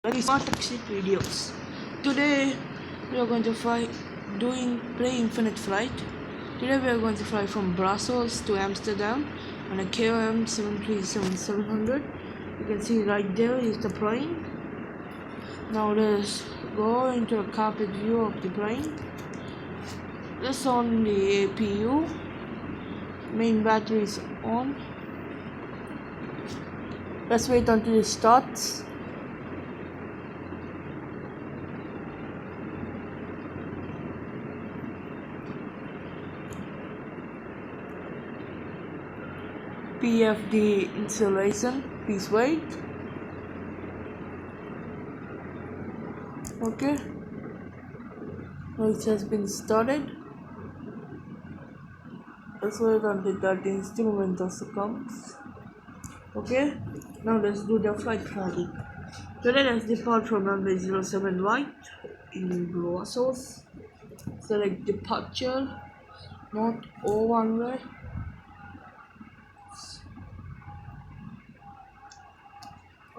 Very smart exit videos. Today we are going to play infinite flight. Today we are going to fly from Brussels to Amsterdam on a KLM 737-700. You can see right there is the plane. Now let's go into a cockpit view of the plane. Let's on the APU. Main battery is on. Let's wait until it starts. PFD installation, please wait. Okay, it has been started. Let's wait until that instrument also comes. Okay, now let's do the flight planning. Today let's depart from runway 07 right in Brussels. Select departure, not O runway.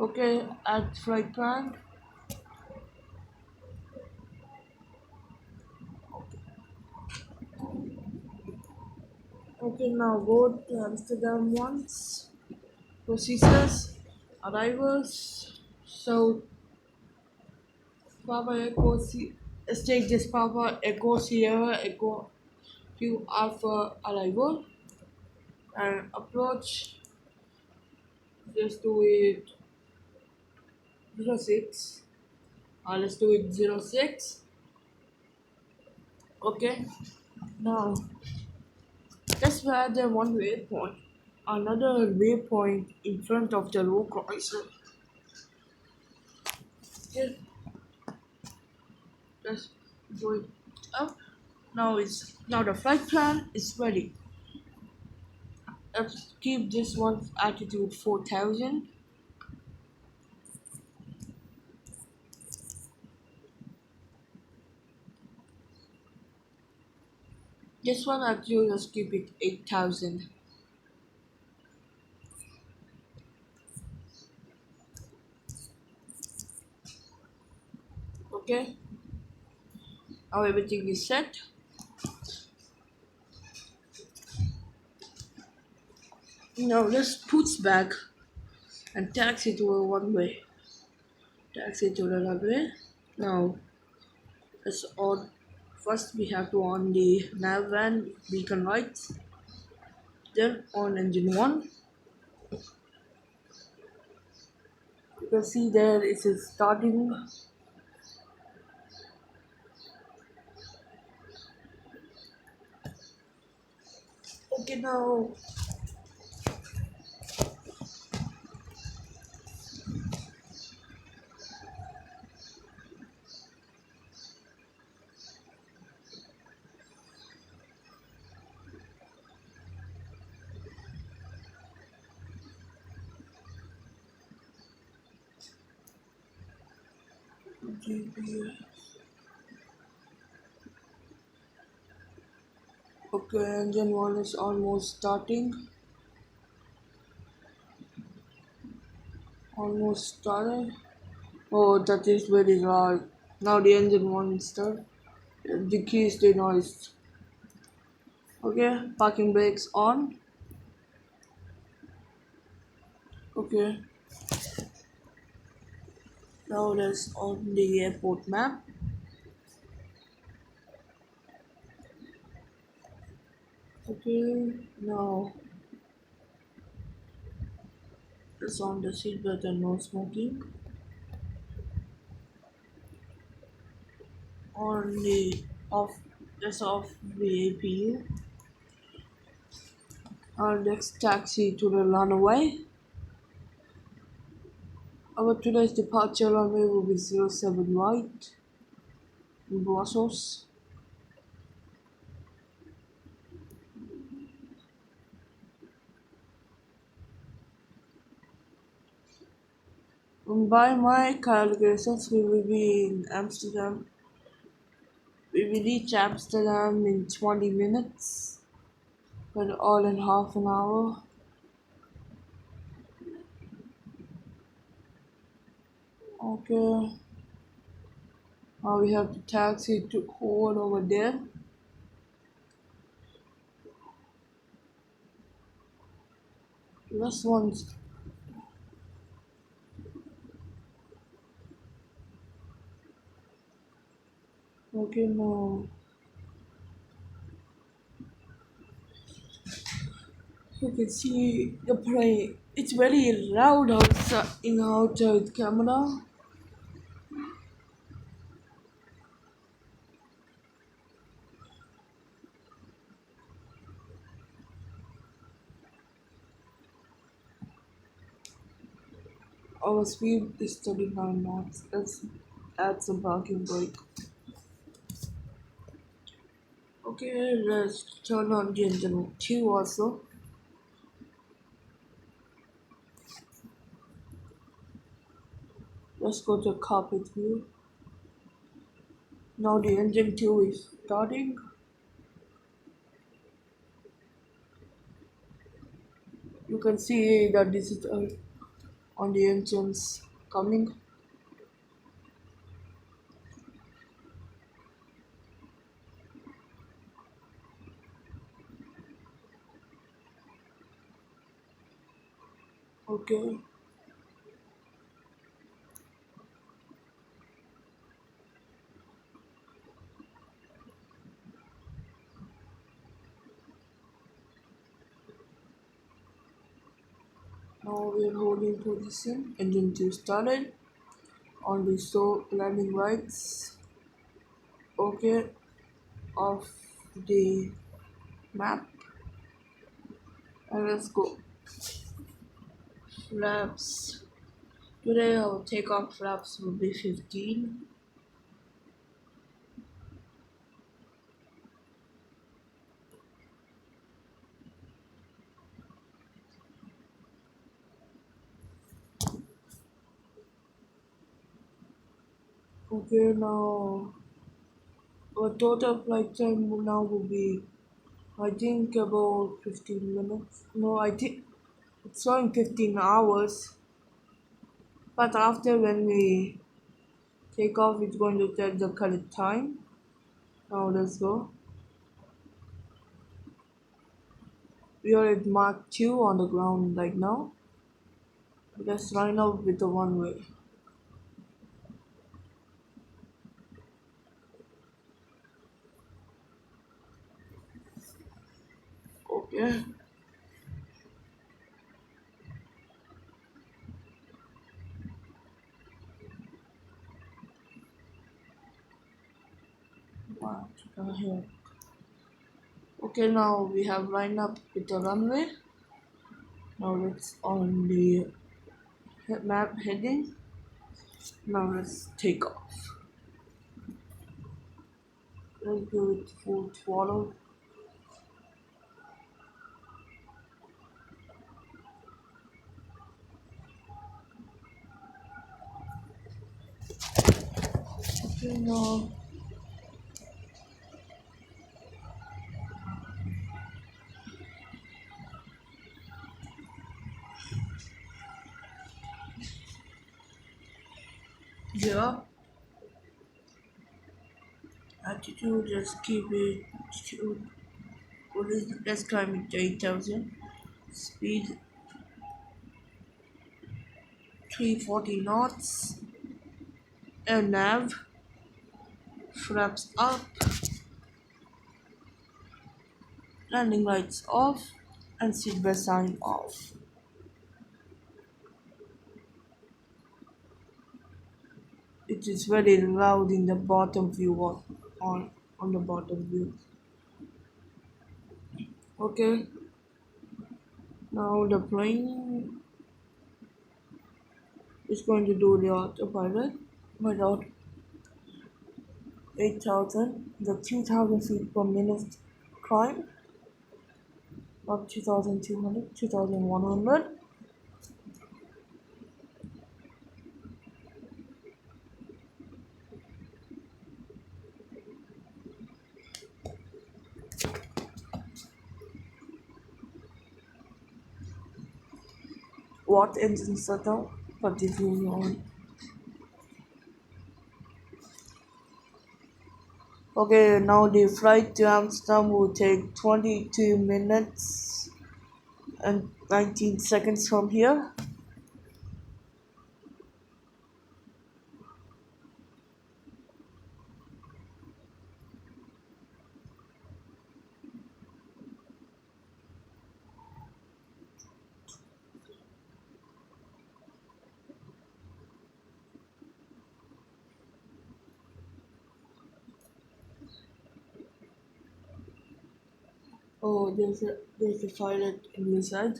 Okay, add flight plan. Okay, now go to Amsterdam once. Procedures, arrivals. So Papa Echo stage this Papa Echo Sierra Echo Q Alpha arrival and approach. Just do it 06. Let's do it 06. Okay, now let's add the one waypoint. Another waypoint in front of the low horizon. Okay, let's go it up. Now the flight plan is ready. Let's keep this one's altitude 4000. This one actually let's keep it 8000. Okay, now everything is set. Now let's put back and taxi to a one way. Taxi to the runway. Now let's on. First we have to on the nav and beacon lights. Then on engine one. You can see there it is starting. Okay, now GPS. Okay, engine one is almost starting. Almost started. Oh, that is very loud. Now the engine one start. The keys the noise. Okay, parking brakes on. Okay, now that's on the airport map. Okay, now it's on the seatbelt and no smoking. On the off, that's off the APU. Our next taxi to the runway. Our today's departure runway will be 07 right in Brussels. By my calculations, we will be in Amsterdam. We will reach Amsterdam in 20 minutes, but all in half an hour. Okay, now we have to taxi to hold over there. This one's okay. No, you can see the plane. It's very loud outside in outside camera. Our speed is 39 knots. Let's add some parking brake. Okay, let's turn on the engine 2 also. Let's go to cockpit view. Now the engine 2 is starting. You can see that this is on the engines coming. Okay, now we're holding position. Engine 2 started. Only show landing lights. Okay, off the map. And let's go. Flaps. Today our takeoff flaps will be 15. Okay, now our total flight time now will be, I think, about 15 minutes. No, I think it's showing 15 hours. But after when we take off, it's going to tell the correct time. Now let's go. We are at Mark 2 on the ground right now. Let's line up with the one way. Okay. Wow, here. Okay, now we have lined up with the runway. Now let's on the map heading. Now let's take off. Let's go with full throttle. Okay, now yeah, altitude. Let's keep it. Let's climb it to 8,000. Speed 340 knots. Air nav. Flaps up. Landing lights off. And seatbelt sign off. It is very loud in the bottom view on the bottom view. Okay, now the plane is going to do the autopilot without 8,000, the 2,000 feet per minute climb, not 2,200, 2,100. What engine shutdown? Continue on. Okay, now the flight to Amsterdam will take 22 minutes and 19 seconds from here. Oh, there's a pilot in the side.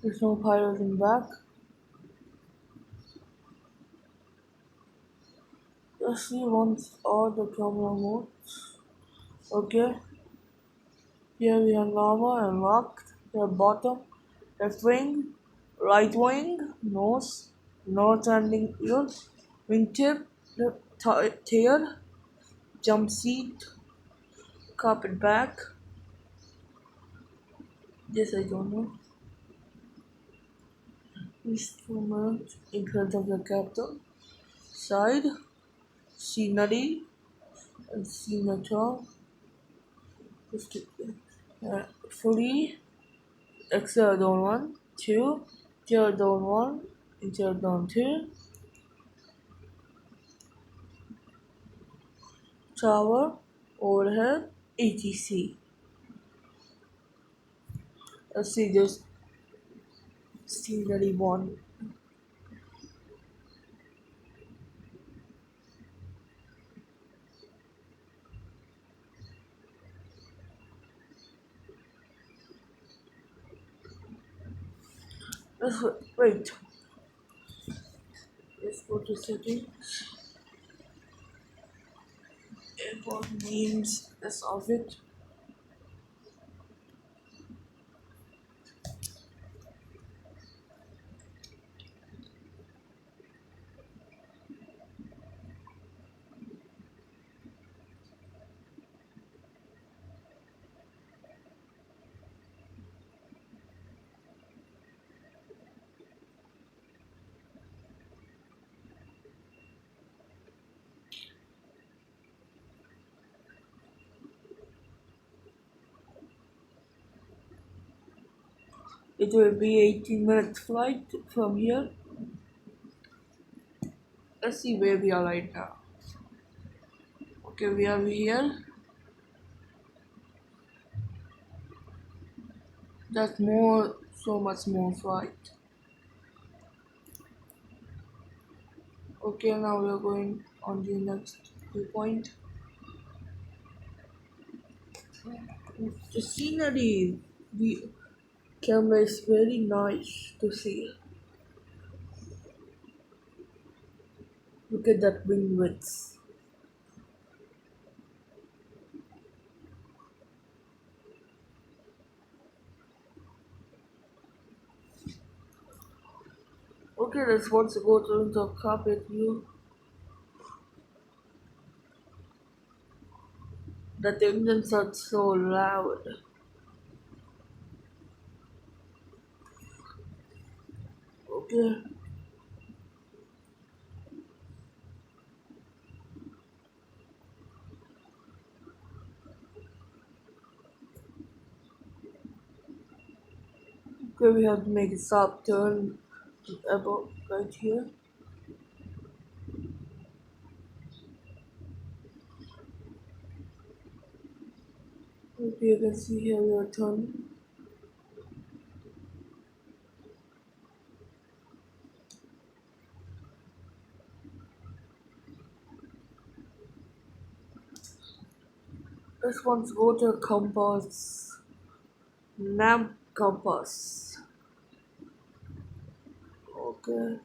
There's no pilot in back. Let's see once all the camera modes. Okay, here we have normal and locked. Here bottom, left wing, right wing, nose, north landing gear, wingtip, tail, jump seat, carpet back. This I don't know. Instrument in front of the captain. Side, scenery, and signature. Just fully, extra down 1, 2, tear down 1, and tear down 2. Tower, overhead, etc. Let's see this scenery one. Let's wait. Let's go to settings. Airport names. Let's off it. It will be 18-minute flight from here. Let's see where we are right now. Okay, we are here. That's more, so much more flight. Okay, now we are going on the next point. The scenery, the camera is very nice to see. Look at that wing width. Okay, let's once go to the carpet view. The engines are so loud. Okay, okay, we have to make a sharp turn about right here. Okay, you can see here we are turning. Let's once go to compass. Nav compass. Okay.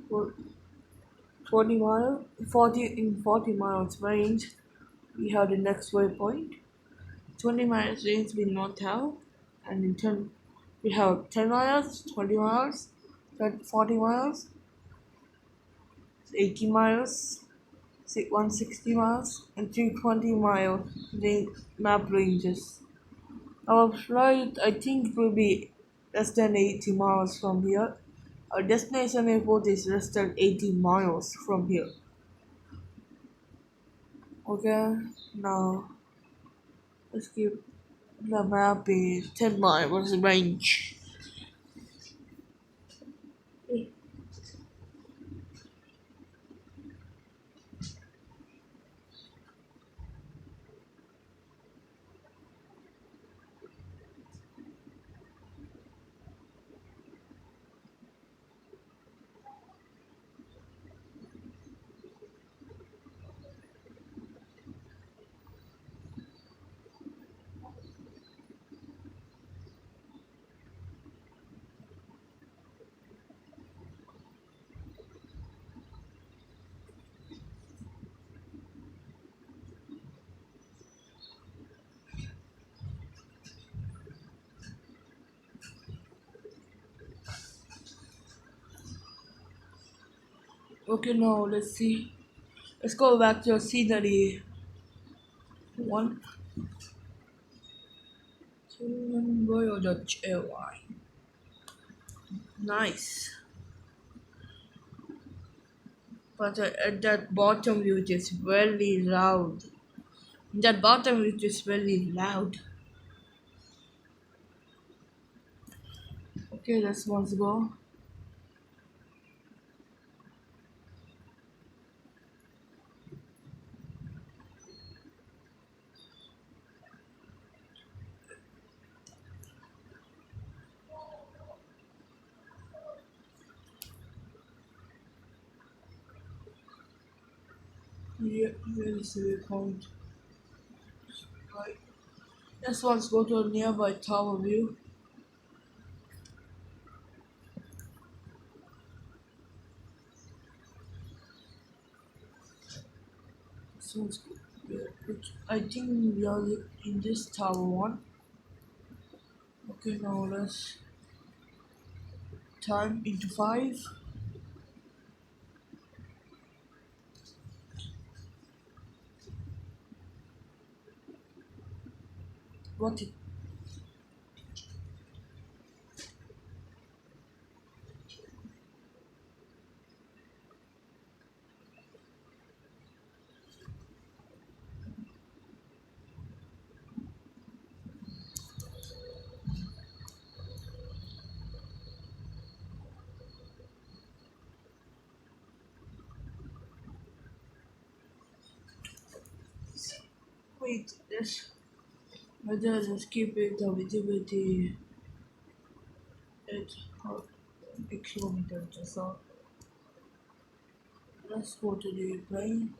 For 20 miles, 40 miles range, we have the next waypoint. 20 miles range we not have, and in 10, we have 10 miles, 20 miles, 40 miles, 80 miles, 160 miles, and 320-mile map ranges. Our flight, I think, will be less than 80 miles from here. Our destination airport is less than 80 miles from here. Okay, now let's keep the map is 10 miles range. Okay, now let's see. Let's go back to your scenery. One, two, Royal Dutch Airline. Nice. But at that bottom, which is very loud. That bottom, which is very loud. Okay, let's once go. Yeah, here is the point. Right. Let's once go to a nearby tower view. Sounds good. Yeah, I think we are in this tower one. Okay, now let's time into five. What it wait, this whether let's keep it the visibility at a kilometer so let's go to the plane.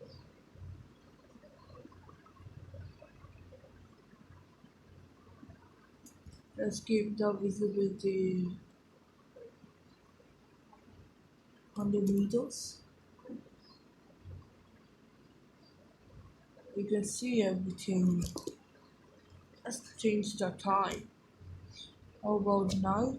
Let's keep the visibility 100 meters. You can see everything. Let's change the time. How about now?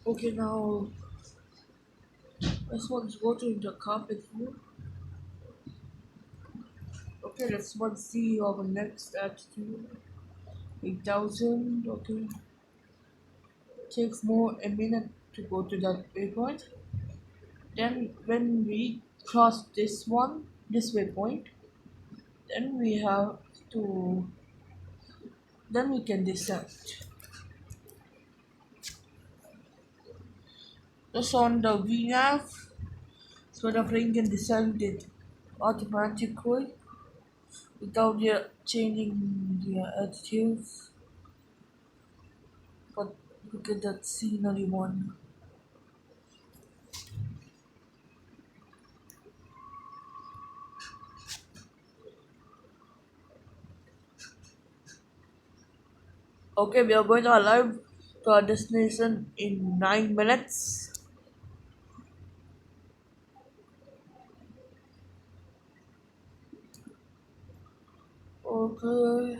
Okay, now let's once go to the carpet view. Okay, let's once see our next altitude. 8,000. Okay, takes more a minute to go to that waypoint. Then when we cross this waypoint, then we have to, then we can descend. Just on the VNAV, so the plane can descend it automatically. without changing their attitudes. But look at that scenery one. Okay, we are going to arrive to our destination in 9 minutes. Okay.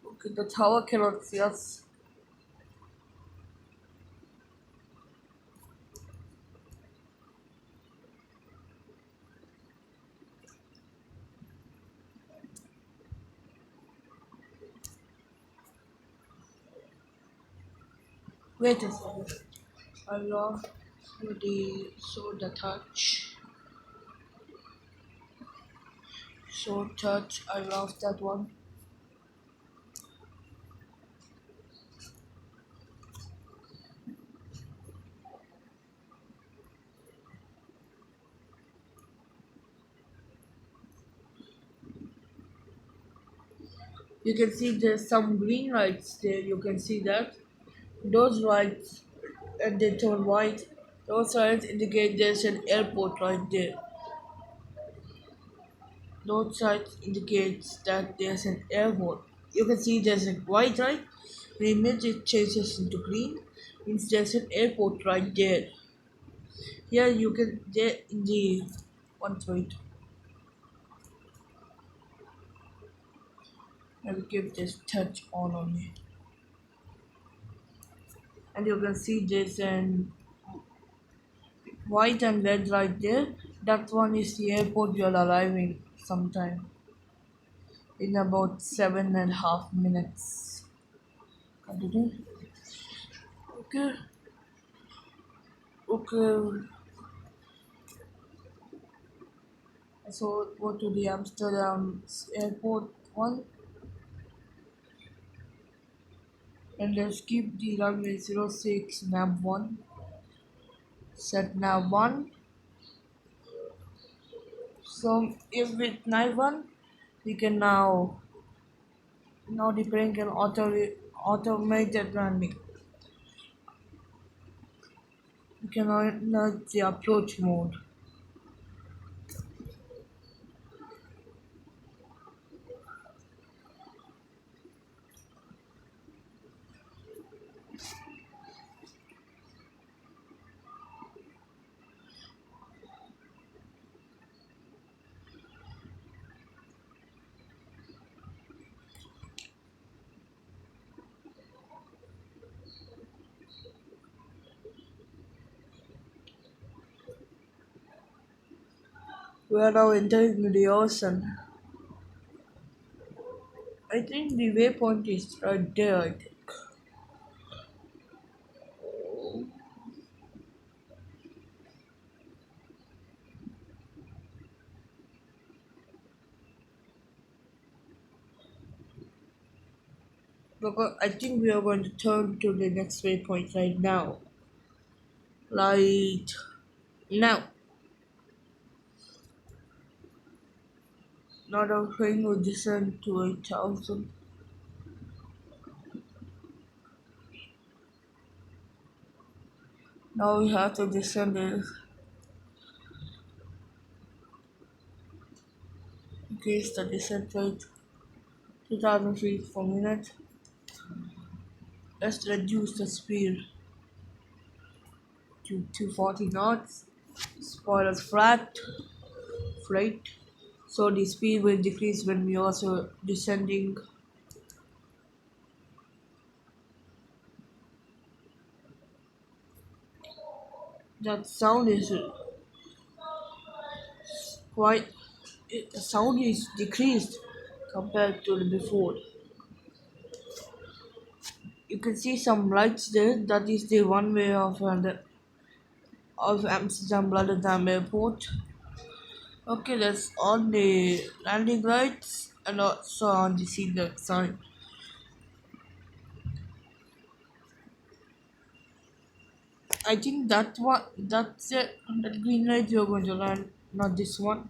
Okay, the tower cannot see us. Wait a second. I lost the soda touch. So touch. I lost that one. You can see there's some green lights there. You can see that. Those lights, and they turn white. Those lights indicate there's an airport right there. Those lights indicates that there's an airport. You can see there's a white light. The image it changes into green. Means there's an airport right there. Here you can there in the one point. I will give this touch on only. And you can see there's an white and red right there. That one is the airport you're arriving sometime in about 7.5 minutes. Continue. Okay. Okay. So go to the Amsterdam airport one, and let's keep the runway 06 nav 1. Set nav 1. So if with nav 1, we can now the plane can automate that landing. We can now the approach mode. We are now entering the ocean. I think the waypoint is right there. I think. Because I think we are going to turn to the next waypoint right now. Right now. Not a train will descend to 8,000. Now we have to descend it. Increase the descent rate 2,000 feet per minute. Let's reduce the speed to 240 knots. Spoilers flat. So the speed will decrease when we also descending. That sound is quite. The sound is decreased compared to the before. You can see some lights there. That is the one way of Amsterdam Rotterdam Airport. Okay, that's on the landing lights and also on the seatbelt sign. I think that one, that's it. That green light you're going to land, not this one.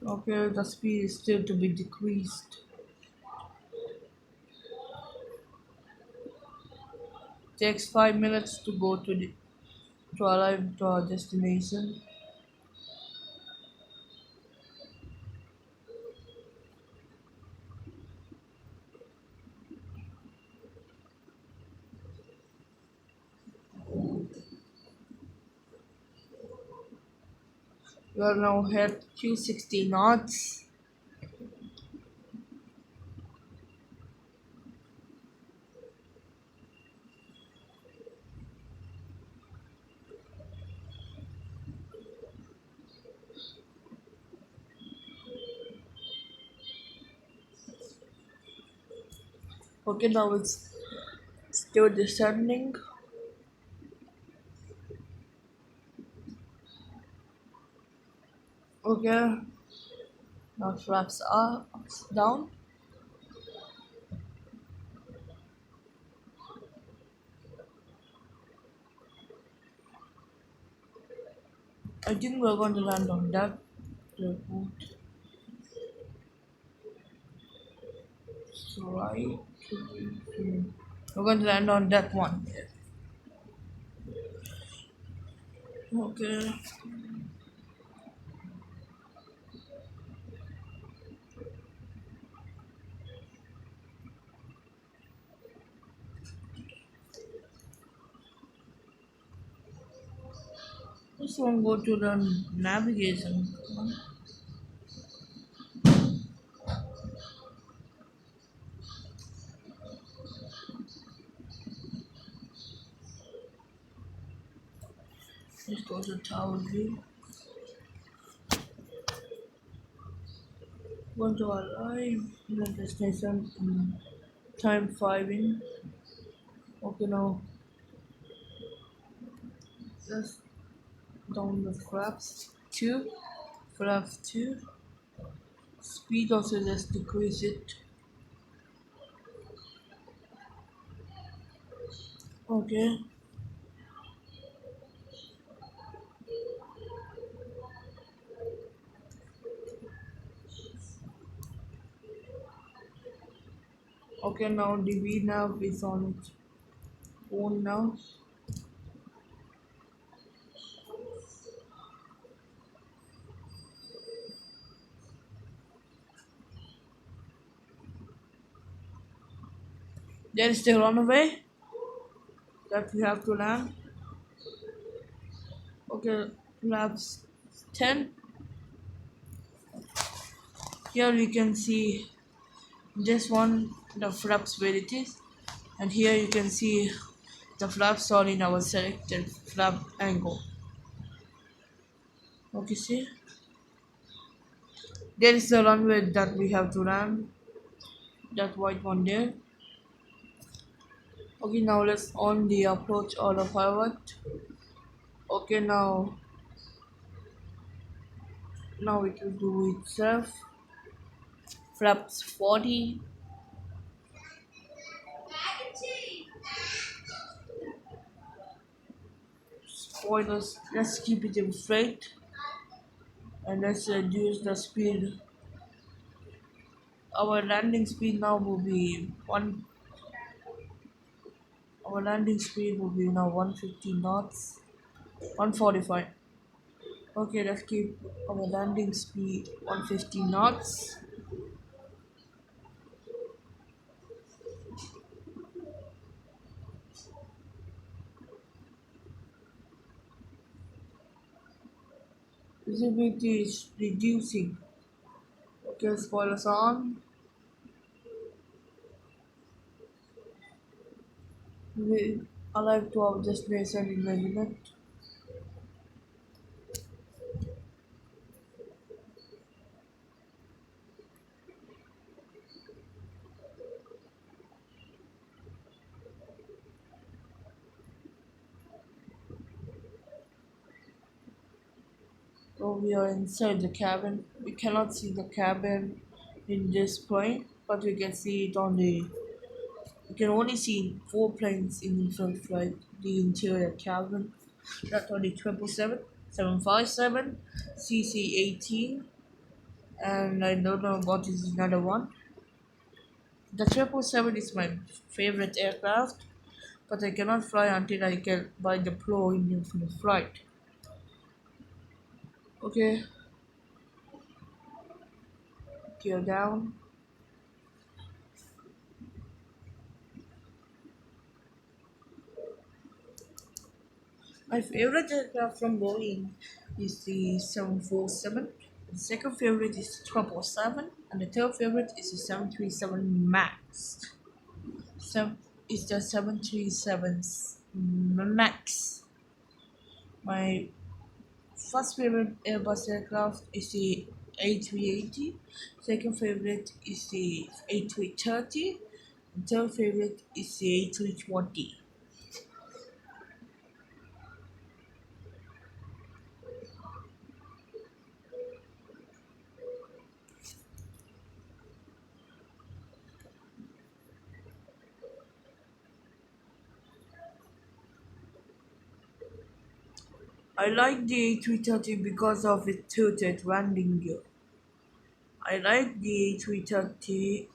Okay, the speed is still to be decreased. Takes 5 minutes to go to arrive to our destination. We are now at 260 knots. Okay, now it's still descending. Okay, now flaps up, down. I think we're going to land on that airport. So right. We're going to land on that one. Okay. This one go to the navigation. Let's go to tower view. Going to arrive in the destination in time 5 in. Okay, now let's down the flaps 2. Flaps 2. Speed also let's decrease it. Okay. Okay, now the V nav is on its own now. There is the runaway that we have to land. Okay, flaps 10. Here we can see this one, the flaps where it is, and here you can see the flaps are in our selected flap angle. Okay, see, there is the runway that we have to land, that white one there. Okay, now let's on the approach autopilot. Okay, now it will do itself. Flaps 40. Spoilers, let's keep it in freight and let's reduce the speed. Our landing speed now will be one. Our landing speed will be now 150 knots, 145. Okay, let's keep our landing speed 150 knots. Visibility is reducing. Okay, spoilers on. We arrive to our destination in a minute. So we are inside the cabin. We cannot see the cabin in this point, but we can see it on the You can only see four planes in infrared flight: the interior cabin, not only 777, 757, CC-18, and I don't know what is another one. The 777 is my favorite aircraft, but I cannot fly until I can buy the Pro in infinite flight. Okay, gear down. My favorite aircraft from Boeing is the 747. The second favorite is 777, and the third favorite is the 737 Max. Seven is the 737 Max. My first favorite Airbus aircraft is the A380. Second favorite is the A330. And third favorite is the A320. I like the A330 because of its tilted landing gear. I like the A330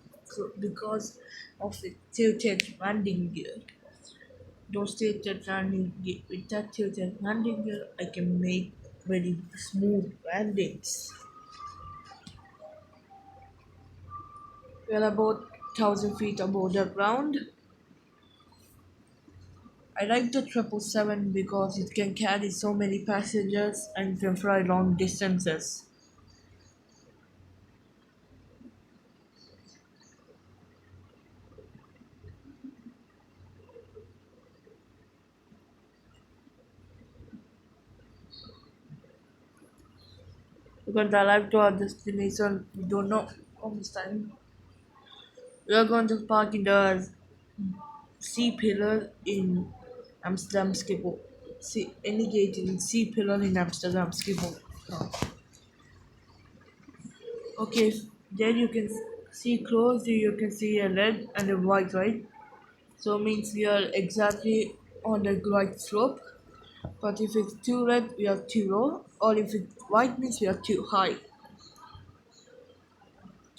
because of its tilted landing gear. Those tilted landing gear, with that tilted landing gear, I can make very smooth landings. We are about 1,000 feet above the ground. I like the 777 because it can carry so many passengers and can fly long distances. Because I like to our destination, we don't know how much time. We are going to park in the C pillar in Amsterdam Schiphol. See any gate in C pillar in Amsterdam Schiphol. Oh. Okay, then you can see close. You can see a red and a white, right? So means we are exactly on the right slope. But if it's too red, we are too low. Or if it's white means we are too high.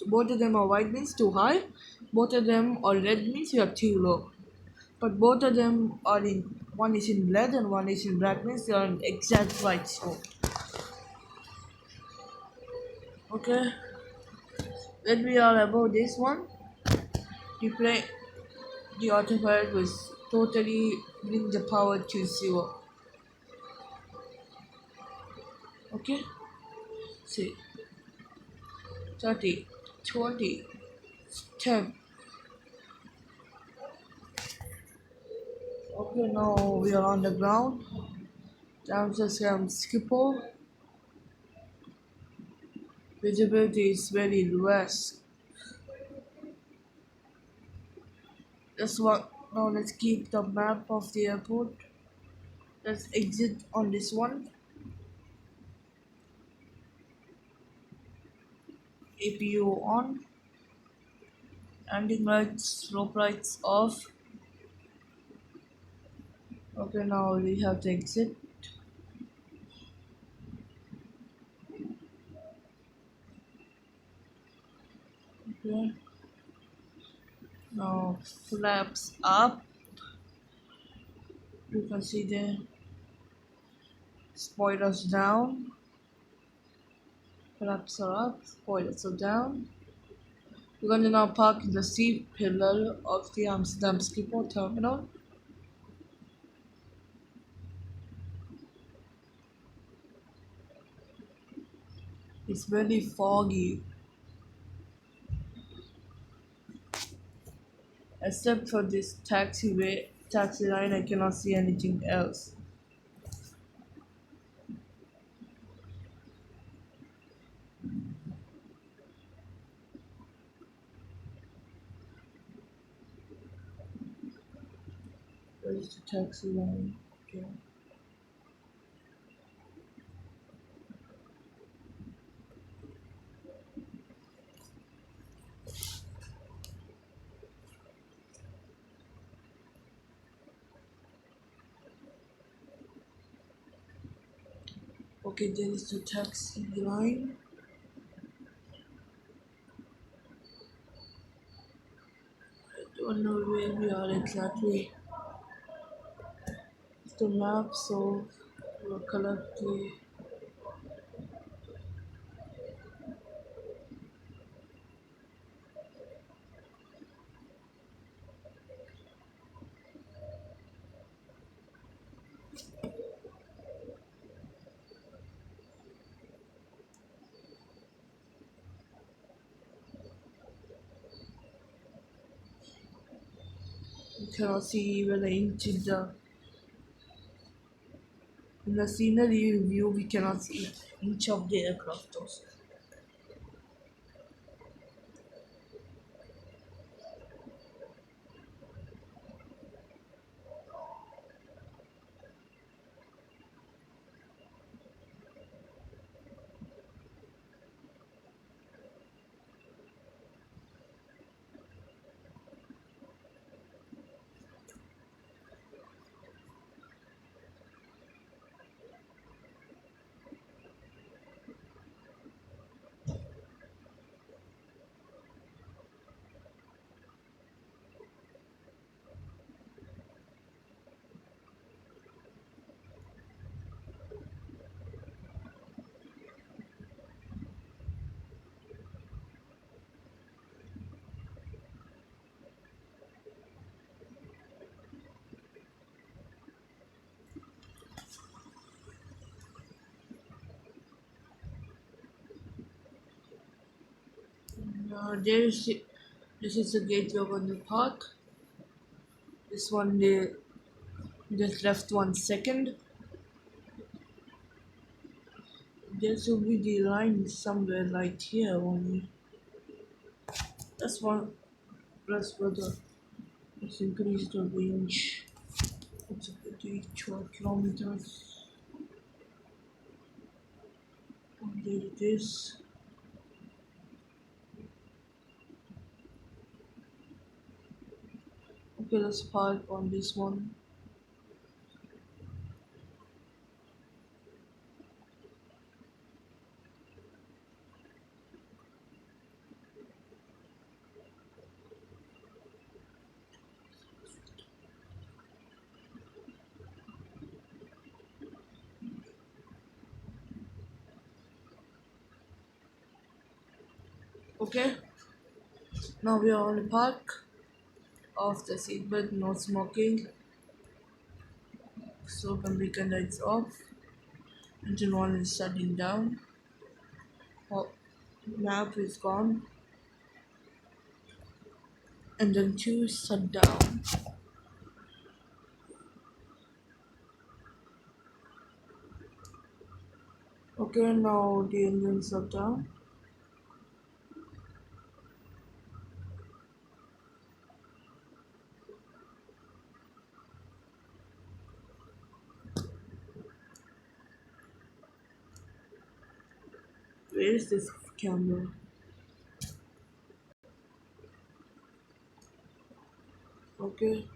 Both of them are white means too high. Both of them are red means we are too low. But both of them are in, one is in red and one is in black means they are in exact right slope. Okay, when we are above this one, the play the autopilot was totally bring the power to zero. Okay, see 30, 20, 10. Okay, now we are on the ground. Downstairs Skipper. Visibility is very less. That's what. Now let's keep the map of the airport. Let's exit on this one. APU on. Landing lights, slope lights off. Okay, now we have to exit. Okay. Now flaps up. You can see the spoilers down. Flaps are up. Spoilers are down. We're going to now park in the C pillar of the Amsterdam Schiphol terminal. It's very foggy, except for this taxi line. I cannot see anything else. Where is the taxi line? Okay. Okay, there is the taxi line. I don't know where we are exactly. It's the map, so we'll collect the. You cannot see even an inch in the scenery view. We cannot see an inch of the aircraft also. This is the gate we're going to park. This one they just left 1 second. There should be the line somewhere right here only. That's one plus further. Let's increase the range. It's 12 kilometers. And there it is. Okay, let's park on this one. Okay, now we are on the park. Off the seatbelt, no smoking. So the beacon lights off. Engine one is shutting down. Oh, map is gone. Engine two is shut down. Okay, now the engine shut down. Where is this camera? Okay.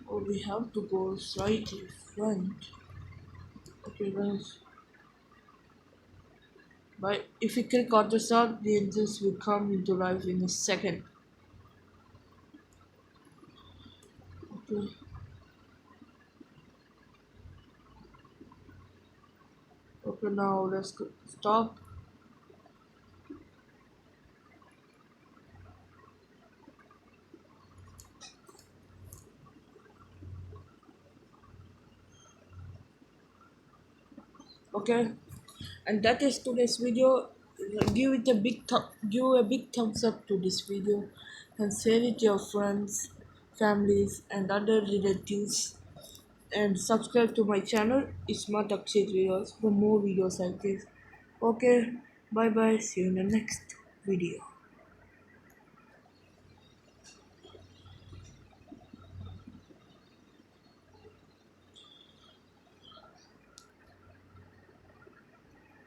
Oh, we have to go slightly front. Okay, guys. But if you click on the start, the engines will come into life in a second. Okay. Okay, now let's go. Stop. Okay. And that is today's video. Give a big thumbs up to this video and share it to your friends, families and other relatives, and subscribe to my channel Smart Akshay Videos for more videos like this. Okay, bye bye, see you in the next video.